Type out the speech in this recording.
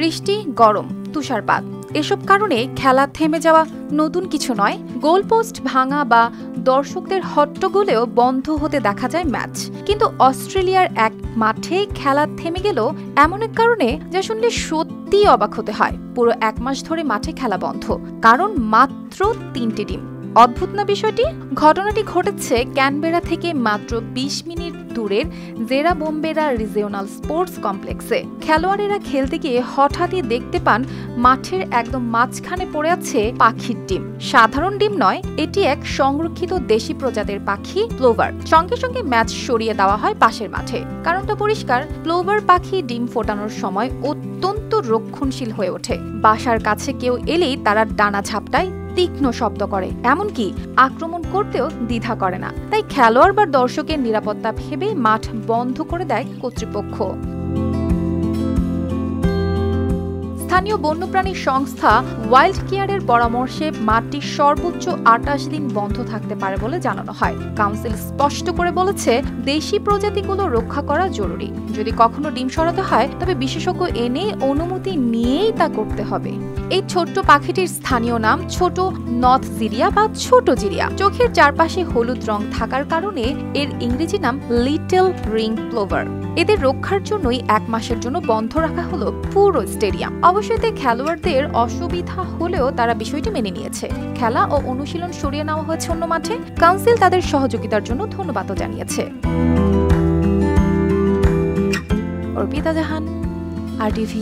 বৃষ্টি, গরম, তুষারপাত এসব কারণে খেলা থেমে যাওয়া নতুন কিছু নয়। গোলপোস্ট ভাঙা বা দর্শকদের হট্টগোলেও বন্ধ হতে দেখা যায় ম্যাচ। কিন্তু অস্ট্রেলিয়ার এক মাঠে খেলা থেমে গেল এমন এক কারণে যা শুনলে সত্যিই অবাক হতে হয়। পুরো 1 মাস ধরে মাঠে খেলা বন্ধ, কারণ মাত্র 3টি টিম। অদ্ভুত না বিষয়টি? ঘটনাটি ঘটেছে ক্যানবেরা থেকে মাত্র 20 মিনিট দূরের জেরাবোম্বেরা রিজিওনাল স্পোর্টস কমপ্লেক্সে। খেলোয়াড়েরা খেলতে গিয়ে হঠাৎই দেখতে পান মাঠের একদম মাঝখানে পড়ে আছে পাখির ডিম। সাধারণ ডিম নয়, এটি এক সংরক্ষিত দেশি প্রজাতির পাখি প্লোভার। সঙ্গে সঙ্গে ম্যাচ সরিয়ে দেওয়া হয় পাশের মাঠে। কারণটা পরিষ্কার, প্লোভার পাখি ডিম ফোটানোর সময় অত্যন্ত রক্ষণশীল হয়ে ওঠে। বাসার কাছে কেউ এলেই তারা ডানা ঝাপটায়, তীক্ষ্ণ শব্দ করে, এমনকি আক্রমণ করতেও দ্বিধা করে না। তাই খেলোয়াড় বা দর্শকের নিরাপত্তা ভেবে মাঠ বন্ধ করে দেয় কর্তৃপক্ষ। স্থানীয় বন্যপ্রাণী সংস্থা ওয়াইল্ড কেয়ারের পরামর্শে মাঠটি সর্বোচ্চ 28 দিন বন্ধ থাকতে পারে বলে জানানো হয়। কাউন্সিল স্পষ্ট করে বলেছে, দেশি প্রজাতিগুলো রক্ষা করা জরুরি। যদি কখনো ডিম সরাতে হয় তবে বিশেষজ্ঞ এনে অনুমতি নিয়েই তা করতে হবে। এই ছোট্ট পাখিটির স্থানীয় নাম ছোট নর্থ জিরিয়া বা ছোট জিরিয়া। চোখের চারপাশে হলুদ রং থাকার কারণে এর ইংরেজি নাম লিটল রিং প্লোভার। এদের রক্ষার জন্যই 1 মাসের জন্য বন্ধ রাখা হলো পুরো স্টেডিয়াম। অবশ্যই খেলোয়াড়দের অসুবিধা হলেও তারা বিষয়টি মেনে নিয়েছে। খেলা ও অনুশীলন সরিয়ে নেওয়া হয়েছে অন্য মাঠে। কাউন্সিল তাদের সহযোগিতার জন্য ধন্যবাদও জানিয়েছে। অর্পিতা জাহান, RTV।